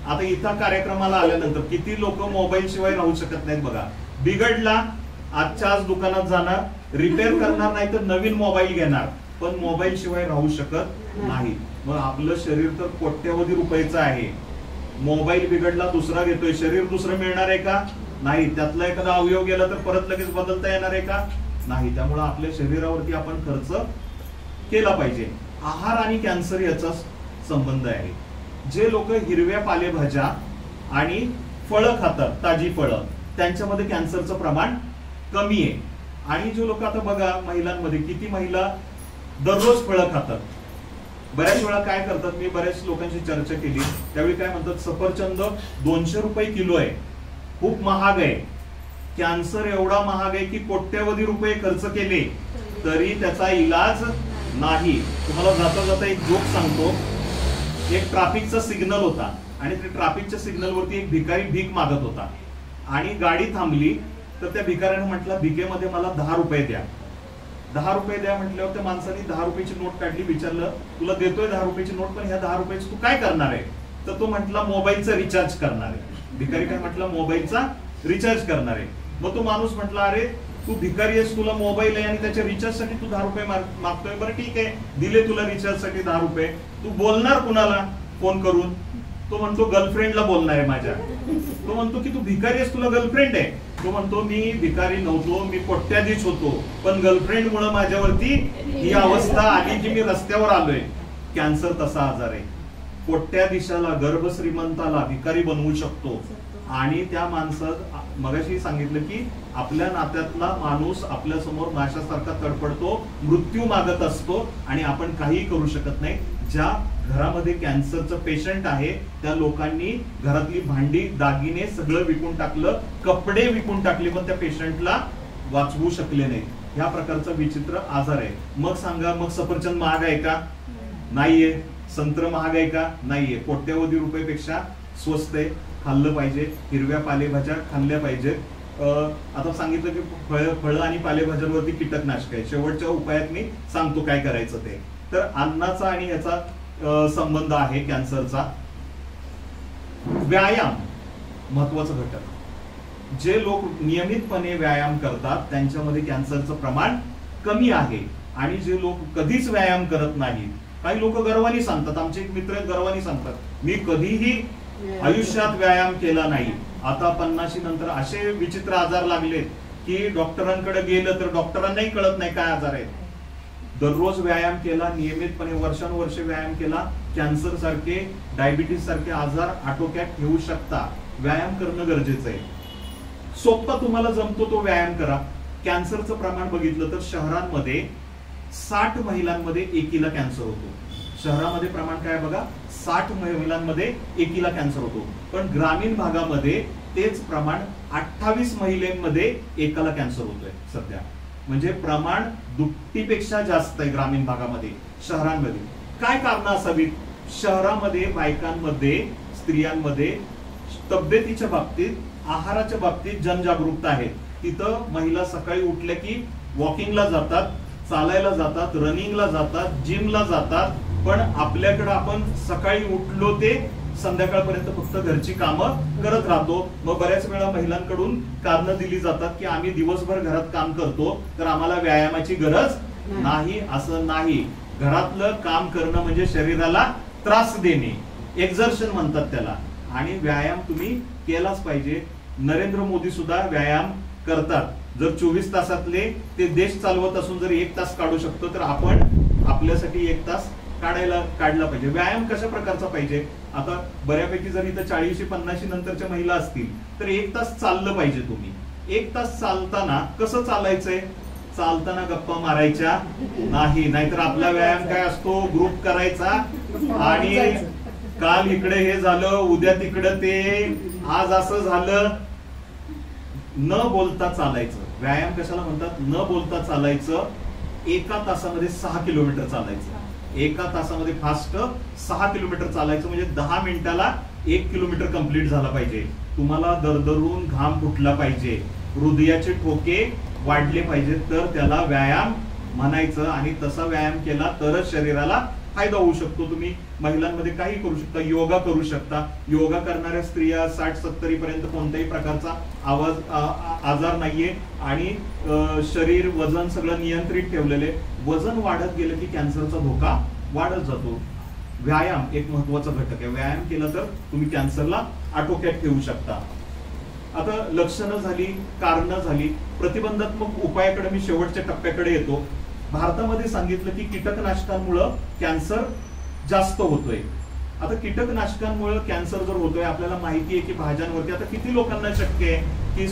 आता इथं कार्यक्रमाला आल्यानंतर किती लोक मोबाईल शिवाय राहू शकत नाहीत बघा. बिघडला, आजच्या आज दुकानात जाणार, रिपेअर करणार नाही तर नवीन मोबाईल घेणार, पण मोबाईल शिवाय राहू शकत नाही. मग आपलं शरीर तर कोट्यवधी रुपयाचं आहे. मोबाईल बिघडला दुसरा घेतोय, शरीर दुसरं मिळणार आहे का? नाही. त्यातला एखादा अवयव गेला तर परत लगेच बदलता येणार आहे का? नाही. त्यामुळे आपल्या शरीरावरती आपण खर्च केला पाहिजे. आहार आणि कॅन्सर याचा संबंध आहे. जे लोक हिरव्या पालेभाज्या आणि फळं खातात, ताजी फळं, त्यांच्यामध्ये कॅन्सरचं प्रमाण कमी आहे. आणि जे लोक, आता बघा महिलांमध्ये किती महिला दररोज फळं खातात. बऱ्याच वेळा काय करतात, मी बऱ्याच लोकांशी चर्चा केली त्यावेळी काय म्हणतात, सफरचंद 200 रुपये किलो आहे, खूप महाग आहे. कॅन्सर एवढा महाग आहे की कोट्यवधी रुपये खर्च केले तरी त्याचा इलाज नाही. तुम्हाला जाता जाता एक जोक सांगतो. एक ट्रॅफिकचा सिग्नल होता आणि त्या ट्रॅफिकच्या सिग्नल वरती एक भिकारी भीक मागत होता आणि गाडी थांबली तर त्या भिकाऱ्याने म्हटलं, भिकेमध्ये मला 10 रुपये द्या. 10 रुपये द्या म्हटल्यावर त्या माणसाने 10 रुपयाची नोट काढली. विचारलं, तुला देतोय 10 रुपयाची नोट, पण ह्या 10 रुपयाची तू काय करणार आहे? तर तो म्हटला, मोबाईलचा रिचार्ज करणार आहे. भिकारी काय म्हटला, मोबाईलचा रिचार्ज करणार आहे. मग तो माणूस म्हटला, अरे तू भिकारी आहेस, तुला मोबाईल आहे आणि त्याच्या रिचार्ज साठी तू 10 रुपये मागतोय. बरं ठीक आहे, दिले तुला रिचार्ज साठी 10 रुपये, तू बोलणार कुणाला फोन करून? तो म्हणतो, गर्लफ्रेंडला बोलणार आहे माझ्या. तो म्हणतो की तू भिकारी आहेस, तुला गर्लफ्रेंड आहे? तो म्हणतो, मी भिकारी नव्हतो, मी कोट्याधीश होतो, पण गर्लफ्रेंड मुळे माझ्यावरती ही अवस्था आली की मी रस्त्यावर आलोय. कॅन्सर तसा आजार आहे. कोट्याधीशाला, गर्भ श्रीमंताला भिकारी बनवू शकतो. आणि त्या माणसात मगाशी सांगितलं की आपल्या नात्यातला माणूस आपल्या समोर माशासारखा तडपडतो, मृत्यू मागत असतो आणि आपण काहीही करू शकत नाही. ज्या घरामध्ये कॅन्सरचं पेशंट आहे त्या लोकांनी घरातली भांडी, दागिने सगळं विकून टाकलं, कपडे विकून टाकले, पण त्या पेशंटला वाचवू शकले नाही. ह्या प्रकारचा विचित्र आजार आहे. मग सांगा, मग सफरचंद महाग आहे का? नाहीये. संत्र महाग आहे का? नाहीये. कोट्यवधी रुपयापेक्षा स्वस्त आहे. खाल्लं पाहिजे. हिरव्या पालेभाज्या खाल्ल्या पाहिजेत. आता सांगितलं की फळं आणि पालेभाज्यांवरती कीटकनाशक आहे. शेवटच्या उपायात मी सांगतो काय करायचं ते. तर अन्नाचा आणि याचा संबंध आहे कॅन्सरचा. व्यायाम महत्वाचा घटक. जे लोक नियमितपणे व्यायाम करतात त्यांच्यामध्ये कॅन्सरचं प्रमाण कमी आहे. आणि जे लोक कधीच व्यायाम करत नाहीत, काही लोक गर्वानी सांगतात, आमचे एक मित्र गर्वानी सांगतात, मी कधीही आयुष्यात व्यायाम केला नाही. आता 50 नंतर असे विचित्र आजार लागलेत की डॉक्टरांकडे गेलं तर डॉक्टरांनाही कळत नाही काय आजार आहे. दररोज व्यायाम केला, नियमितपणे वर्षानुवर्षे व्यायाम केला, कॅन्सर सारखे, डायबिटीज सारखे आजार आटोक्यात ठेवू शकता. व्यायाम करणं गरजेचं आहे. सोपा तुम्हाला जमतो तो व्यायाम करा. कॅन्सरचं प्रमाण बघितलं तर शहरांमध्ये 60 महिलांमध्ये एकीला कॅन्सर होतो. शहरामध्ये प्रमाण काय बघा, 60 महिलांमध्ये एकीला कॅन्सर होतो. पण ग्रामीण भागामध्ये तेच प्रमाण 28 महिलांमध्ये एकाला कॅन्सर होतोय सध्या. म्हणजे प्रमाण दुप्पटीपेक्षा जास्त आहे ग्रामीण भागामध्ये शहरांमध्ये. काय कारण असावीत? शहरामध्ये बायकांमध्ये, स्त्रियांमध्ये तब्येतीच्या बाबतीत, आहाराच्या बाबतीत जनजागरूकता आहे. तिथं महिला सकाळी उठल्या की वॉकिंगला जातात, चालायला जातात, रनिंगला जातात, जिमला जातात. पण आपल्याकडे आपण सकाळी उठलो ते संध्याकाळपर्यंत फक्त घरची कामं करत राहतो. मग बऱ्याच वेळा महिलांकडून कारणं दिली जातात की आम्ही दिवसभर घरात काम करतो तर आम्हाला व्यायामाची गरज नाही. असं नाही. घरातलं काम करणं म्हणजे शरीराला त्रास देणे, एक्झर्शन म्हणतात त्याला. आणि व्यायाम तुम्ही केलाच पाहिजे. नरेंद्र मोदी सुद्धा व्यायाम करतात. जर 24 तासातले ते देश चालवत असून जर 1 तास काढू शकतो तर आपण आपल्यासाठी 1 तास काढला पाहिजे. व्यायाम कशा प्रकारचा पाहिजे? आता बऱ्यापैकी जर इथं 40-50 नंतरच्या महिला असतील तर 1 तास चाललं पाहिजे. तुम्ही 1 तास चालताना कसं चालायचंय? चालताना गप्पा मारायच्या नाही. नाहीतर आपला व्यायाम काय असतो, ग्रुप करायचा आणि काल इकडे हे झालं, उद्या तिकडे ते, आज असं झालं. न बोलता चालायचं. व्यायाम कशाला म्हणतात? न बोलता चालायचं. 1 तासामध्ये 6 किलोमीटर चालायचं. 1 तासामध्ये फास्ट 6 किलोमीटर चालायचं. म्हणजे 10 मिनिटाला 1 किलोमीटर कंप्लीट झाला पाहिजे. तुम्हाला दरदरून घाम फुटला पाहिजे, हृदयाचे ठोके वाढले पाहिजेत, तर त्याला व्यायाम म्हणायचं. आणि तसा व्यायाम केला तरच शरीराला फायदा होऊ शकतो. तुम्ही महिलांमध्ये काही करू शकता, योगा करू शकता. योगा करणाऱ्या स्त्रिया 60-70 पर्यंत कोणत्याही प्रकारचा आजार नाहीये आणि शरीर, वजन सगळं नियंत्रित ठेवलेले. वजन वाढत गेलं की कॅन्सरचा धोका वाढत जातो. व्यायाम एक महत्वाचा घटक आहे. व्यायाम केला तर तुम्ही कॅन्सरला आटोक्यात ठेवू शकता. आता लक्षणं झाली, कारणं झाली, प्रतिबंधात्मक उपायाकडे मी शेवटच्या टप्प्याकडे येतो. भारतामध्ये सांगितलं की कीटकनाशकांमुळे कॅन्सर जास्त होतोय. आता कीटकनाशकांमुळे कॅन्सर जर होतोय, आपल्याला माहिती आहे की भाज्यांवरती आता किती लोकांना शक्य आहे की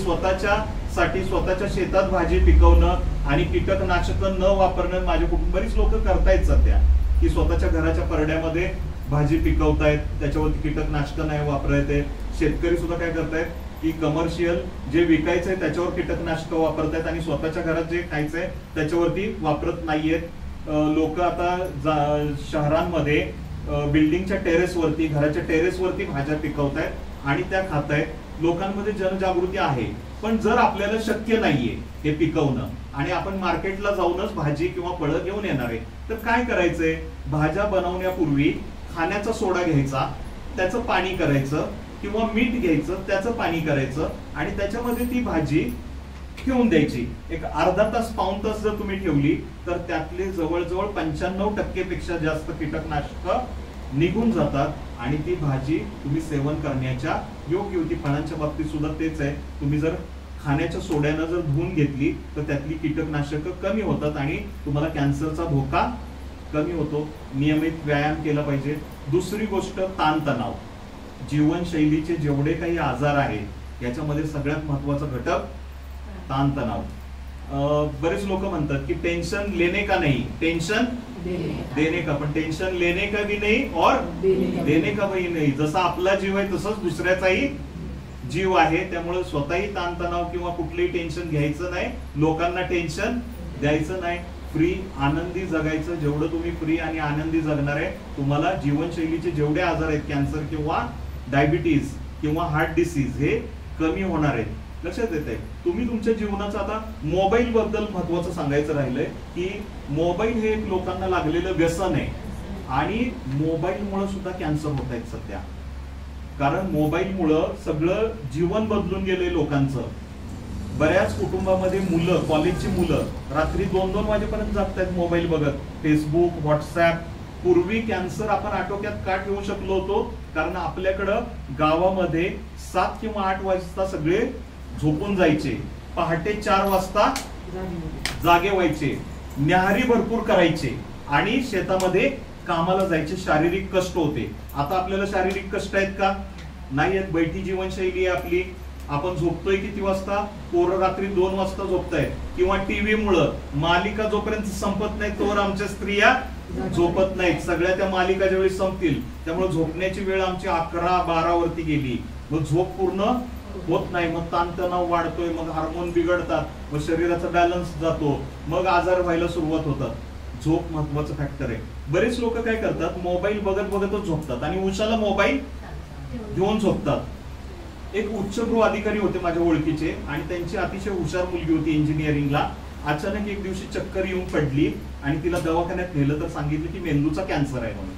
स्वतःच्या शेतात भाजी पिकवणं आणि कीटकनाशक न वापरणं. माझे कुटुंब बरीच लोक करतायत सध्या की स्वतःच्या घराच्या परड्यामध्ये भाजी पिकवतायत, त्याच्यावरती कीटकनाशक नाही वापरायचे. शेतकरी सुद्धा काय करतायत की कमर्शियल जे विकायचंय त्याच्यावर कीटकनाशक वापरतायत आणि स्वतःच्या घरात जे खायचंय त्याच्यावरती वापरत नाहीयेत. लोक आता शहरांमध्ये बिल्डिंगच्या टेरेसवरती, घराच्या टेरेसवरती भाज्या पिकवतायत आणि त्या खातायत. लोकांमध्ये जनजागृती आहे. पण जर आपल्याला शक्य नाहीये हे पिकवणं आणि आपण मार्केटला जाऊनच भाजी किंवा फळं घेऊन येणार आहे, तर काय करायचंय? भाज्या बनवण्यापूर्वी खाण्याचा सोडा घ्यायचा, त्याचं पाणी करायचं किंवा मीठ घ्यायचं, त्याचं पाणी करायचं आणि त्याच्यामध्ये ती भाजी ठेवून द्यायची. एक अर्धा तास, पाऊण तास जर तुम्ही ठेवली तर त्यातले जवळजवळ 95% पेक्षा जास्त कीटकनाशक निघून जातात आणि ती भाजी तुम्ही सेवन करण्याच्या योग्य होती. फळांच्या बाबतीत सुद्धा तेच आहे. तुम्ही जर खाण्याच्या सोड्यानं जर धुवून घेतली तर त्यातली कीटकनाशक कमी होतात आणि तुम्हाला कॅन्सरचा धोका कमी होतो. नियमित व्यायाम केला पाहिजे. दुसरी गोष्ट, ताणतणाव. जीवनशैलीचे जेवढे काही आजार आहेत याच्यामध्ये सगळ्यात महत्वाचा घटक ताणतणाव. बरेच लोक म्हणतात की टेंशन लेने का नहीं, टेंशन देने का. पण टेंशन लेने का भी नहीं और देने का भी नहीं. जसा आपला जीव आहे तसंच दुसऱ्याचाही जीव आहे. त्यामुळे स्वतःही ताणतणाव किंवा कुठलंही टेन्शन घ्यायचं नाही, लोकांना टेन्शन द्यायचं नाही. फ्री, आनंदी जगायचं. जेवढं तुम्ही फ्री आणि आनंदी जगणार आहे, तुम्हाला जीवनशैलीचे जेवढे आजार आहेत, कॅन्सर किंवा डायबिटीज किंवा हार्ट डिसीज, हे कमी होणार आहेत. लक्षात येत आहे? तुम्ही तुमच्या जीवनाचं, आता मोबाईल बद्दल महत्वाचं सांगायचं राहिलंय की मोबाईल हे एक लोकांना लागलेलं व्यसन आहे आणि मोबाईलमुळे सुद्धा कॅन्सर होत आहेत सध्या. कारण मोबाईलमुळं सगळं जीवन बदलून गेलंय लोकांचं. बऱ्याच कुटुंबामध्ये मुलं, कॉलेजची मुलं रात्री 2-2 वाजेपर्यंत जागतायत मोबाईल बघत, फेसबुक, व्हॉट्सअप. पूर्वी कॅन्सर आपण आटोक्यात का ठेवू शकलो होतो? कारण आपल्याकडं गावामध्ये 7 किंवा 8 वाजता सगळे झोपून जायचे, पहाटे 4 वाजता जागे व्हायचे. न्याहारी भरपूर करायचे आणि शेतामध्ये कामाला जायचे, शारीरिक कष्ट होते. आता आपल्याला शारीरिक कष्ट आहेत का? नाही आहेत. बैठी जीवनशैली आहे आपली. आपण झोपतोय किती वाजता? पोरं रात्री 2 वाजता झोपतायत, किंवा टीव्ही मुळे मालिका जोपर्यंत संपत नाही तोवर आमच्या स्त्रिया झोपत नाहीत. सगळ्या त्या मालिका ज्यावेळी संपतील त्यामुळे झोपण्याची वेळ आमची 11-12 वरती गेली. मग झोप पूर्ण होत नाही, मग ताणतणाव वाढतोय, मग हार्मोन बिघडतात, मग शरीराचा बॅलन्स जातो, मग आजार व्हायला सुरुवात होतात. झोप महत्वाचं फॅक्टर आहे. बरेच लोक काय करतात, मोबाईल बघत बघतच झोपतात आणि उशाला मोबाईल घेऊन झोपतात. एक उच्चभ्रू अधिकारी होते माझ्या ओळखीचे आणि त्यांची अतिशय हुशार मुलगी होती इंजिनिअरिंगला. अचानक एक दिवशी चक्कर येऊन पडली आणि तिला दवाखान्यात नेलं तर सांगितलं की मेंदूचा कॅन्सर आहे म्हणून.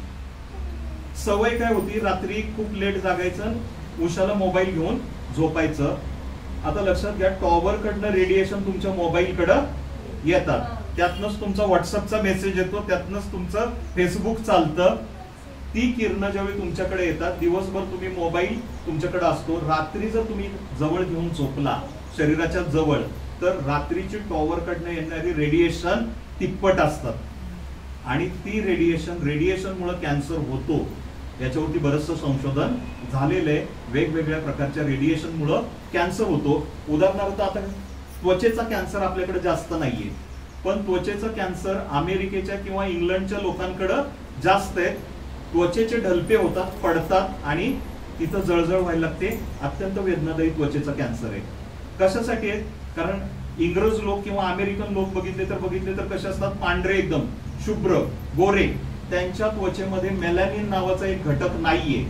सवय काय होती, रात्री खूप लेट जागायचं, उशाला मोबाईल घेऊन झोपायचं. आता लक्षात घ्या, टॉवर कडनं रेडिएशन तुमच्या मोबाईल कडं येतात, त्यातनंच तुमचा व्हॉट्सअपचा मेसेज येतो, त्यातनंच तुमचं फेसबुक चालतं. ती किरणं ज्यावेळी तुमच्याकडे येतात, दिवसभर तुम्ही मोबाईल तुमच्याकडे असतो, रात्री जर तुम्ही जवळ घेऊन झोपला शरीराच्या जवळ, तर रात्रीची टॉवर कडनं येणारी रेडिएशन तिप्पट असतात आणि ती रेडिएशन मुळे कॅन्सर होतो. याच्यावरती बरंचसं संशोधन झालेलं आहे. वेगवेगळ्या प्रकारच्या रेडिएशन मुळे कॅन्सर होतो. उदाहरणार्थ आता त्वचेचा कॅन्सर आपल्याकडे जास्त नाहीये, पण त्वचेचा कॅन्सर अमेरिकेच्या किंवा इंग्लंडच्या लोकांकडे जास्त आहे. त्वचेचे ढलपे होतात, पडतात आणि तिथं जळजळ व्हायला लागते. अत्यंत वेदनादायी त्वचेचा कॅन्सर आहे. कशासाठी आहे? कारण इंग्रज लोक किंवा अमेरिकन लोक बघितले तर कसे असतात, पांढरे, एकदम शुभ्र, गोरे. त्यांच्या त्वचेमध्ये मेलॅनिन नावाचा एक घटक नाहीये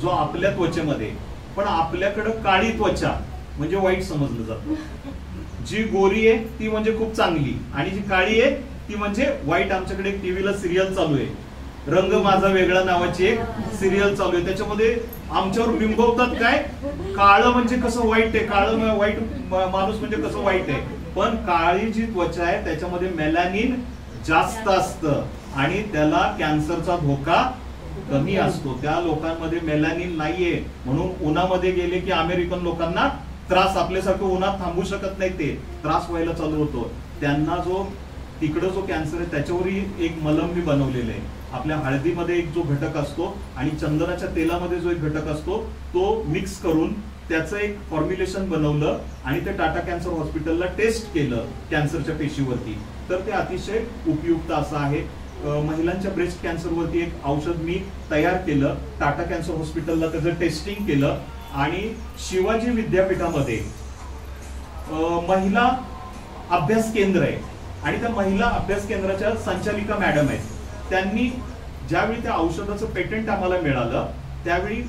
जो आपल्या त्वचेमध्ये. पण आपल्याकडे काळी त्वचा म्हणजे वाईट समजलं जातं. जी गोरी आहे ती म्हणजे खूप चांगली आणि जी काळी आहे ती म्हणजे वाईट. आमच्याकडे एक टीव्हीला सिरियल चालू आहे, रंग माझा वेगळा नावाची एक सिरियल चालू आहे. त्याच्यामध्ये आमच्यावर बिंबवतात काय, काळं म्हणजे कसं वाईट आहे, काळं वाईट माणूस म्हणजे कसं वाईट आहे. पण काळी जी त्वचा आहे त्याच्यामध्ये मेलॅनिन जास्त असतं आणि त्याला कॅन्सरचा धोका कमी असतो. त्या लोकांमध्ये मेलॅनिन नाहीये म्हणून उन्हामध्ये गेले की अमेरिकन लोकांना त्रास, आपल्यासारखं उन्हात थांबू शकत नाही, ते त्रास व्हायला चालू होतो. त्यांना जो तिकडं जो कॅन्सर आहे त्याच्यावरही एक मलम मी बनवलेलं आहे. आपल्या हळदीमध्ये एक जो घटक असतो आणि चंदनाच्या तेलामध्ये जो एक घटक असतो तो मिक्स करून त्याचं एक फॉर्म्युलेशन बनवलं आणि ते टाटा कॅन्सर हॉस्पिटलला टेस्ट केलं कॅन्सरच्या पेशीवरती. तर ते अतिशय उपयुक्त असं आहे. महिलांच्या ब्रेस्ट कॅन्सरवरती एक औषध मी तयार केलं, टाटा कॅन्सर हॉस्पिटलला त्याचं टेस्टिंग केलं आणि शिवाजी विद्यापीठामध्ये महिला अभ्यास केंद्र आहे आणि त्या महिला अभ्यास केंद्राच्या संचालिका मॅडम आहेत. त्यांनी ज्यावेळी त्या औषधाचं पेटंट आम्हाला मिळालं त्यावेळी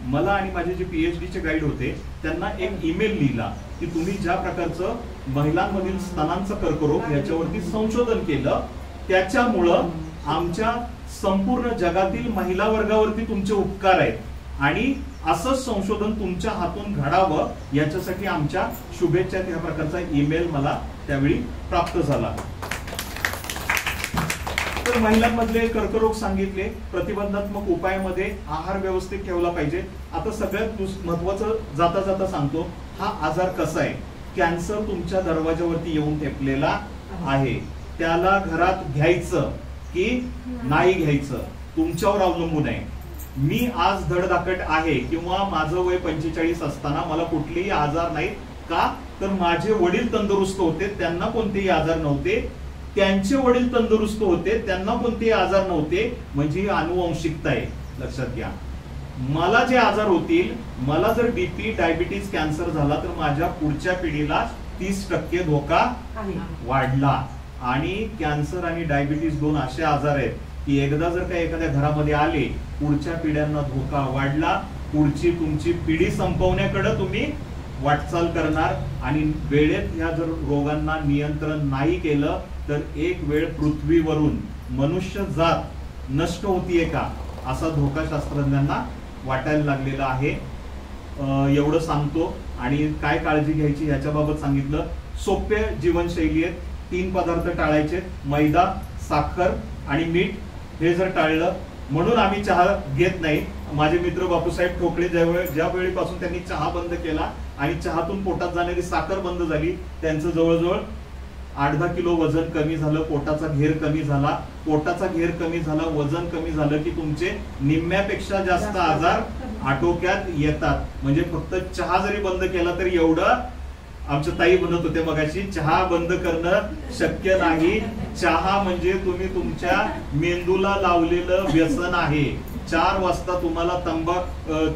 मला आणि माझे जे PhD चे गाईड होते त्यांना एक ईमेल लिहिला की तुम्ही ज्या प्रकारचं महिलांमधील स्तनांचा कर्करोग याच्यावरती संशोधन केलं त्याच्यामुळं आमच्या संपूर्ण जगातील महिला वर्गावरती तुमचे उपकार आहेत आणि असंच संशोधन तुमच्या हातून घडावं याच्यासाठी आमच्या शुभेच्छा. या प्रकारचा ईमेल मला त्यावेळी प्राप्त झाला. तर महिलांमधले कर्करोग सांगितले. प्रतिबंधात्मक उपायामध्ये आहार व्यवस्थित ठेवला पाहिजे. आता सगळ्यात महत्वाचं जाता जाता सांगतो, हा आजार कसा आहे, कॅन्सर तुमच्या दरवाजावरती येऊन ठेपलेला आहे. त्याला घरात घ्यायचं की नाही घ्यायचं तुमच्यावर अवलंबून आहे. मी आज धडधाकट आहे किंवा माझं वय 45 असताना मला कुठलेही आजार नाही का, तर माझे वडील तंदुरुस्त होते, त्यांना कोणतेही आजार नव्हते. त्यांचे वडील तंदुरुस्त होते, त्यांना कोणतेही आजार नव्हते. म्हणजे ही अनुवंशिकता आहे, लक्षात घ्या. मला जे आजार होतील, मला जर BP, डायबिटीज, कॅन्सर झाला तर माझ्या पुढच्या पिढीला 30% धोका वाढला. आणि कॅन्सर आणि डायबिटीज 2 असे आजार आहेत की एकदा जर काही एखाद्या घरामध्ये आले, पुढच्या पिढ्यांना धोका वाढला, पुढची तुमची पिढी संपवण्याकडे तुम्ही वाटचाल करणार. आणि वेळेत या जर रोगांना नियंत्रण नाही केलं तर एक वेळ पृथ्वीवरून मनुष्य जात नष्ट होतीये का असा धोका शास्त्रज्ञांना वाटायला लागलेला आहे. एवढं सांगतो. आणि काय काळजी घ्यायची याच्याबाबत सांगितलं. सोपे जीवनशैली आहेत. 3 पदार्थ टाळायचे, मैदा, साखर आणि मीठ. हे जर टाळलं, म्हणून आम्ही चहा घेत नाही. माझे मित्र बापूसाहेब ठोकळे ज्या वेळीपासून त्यांनी चहा बंद केला आणि चहातून पोटात जाणारी साखर बंद झाली, त्यांचं जवळजवळ 8-10 किलो वजन कमी झालं, पोटाचा घेर कमी झाला, पोटाचा घेर कमी झाला, वजन कमी झालं की तुमचे निम्म्यापेक्षा जास्त आजार आटोक्यात येतात. म्हणजे फक्त चहा जरी बंद केला तरी एवढं आमच्या ताई म्हणत होते मगाशी, चहा बंद करणं शक्य नाही. चहा म्हणजे तुम्ही तुमच्या मेंदूला लावलेलं व्यसन आहे. 4 वाजता तुम्हाला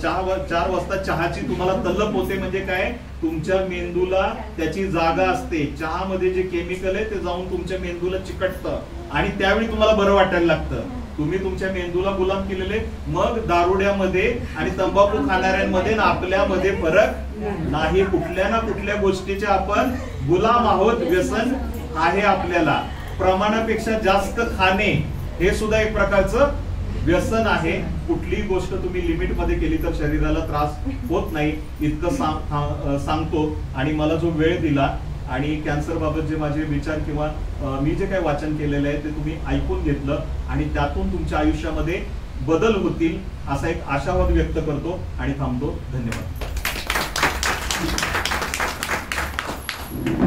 4 वाजता चहाची तुम्हाला तलप होते म्हणजे काय, तुमच्या मेंदूला त्याची जागा असते. चहामध्ये जे केमिकल आहे ते जाऊन तुमच्या मेंदूला चिकटतं आणि त्यावेळी तुम्हाला बरं वाटायला लागतं. तुम्ही तुमच्या मेंदूला गुलाम केलेले. मग दारुड्यामध्ये आणि तंबाखू खाणाऱ्यांमध्ये ना आपल्यामध्ये फरक नाही. कुठल्या ना कुठल्या गोष्टीचे आपण गुलाम आहोत. व्यसन आहे आपल्याला. प्रमाणापेक्षा जास्त खाणे हे सुद्धा एक प्रकारचं व्यसन आहे. कुठलीही गोष्ट तुम्ही लिमिट मध्ये केली तर शरीराला त्रास होत नाही, इतकं सांगतो. आणि मला जो वेळ दिला आणि कॅन्सर बाबत जे माझे विचार किंवा मी जे काही वाचन केलेलं आहे ते तुम्ही ऐकून घेतलं आणि त्यातून तुमच्या आयुष्यामध्ये बदल होतील असा एक आशावाद व्यक्त करतो आणि थांबतो. धन्यवाद.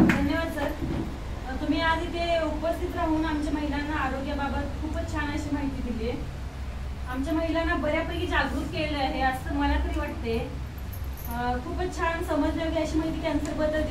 धन्यवाद सर. तुम्ही आज इथे उपस्थित राहून आमच्या महिलांना आरोग्याबाबत खूपच छान अशी माहिती दिली आहे. आमच्या महिलांना बऱ्यापैकी जागृत केलं आहे असं मला तरी वाटते. खूपच छान समजण्याची अशी माहिती कॅन्सर बद्दल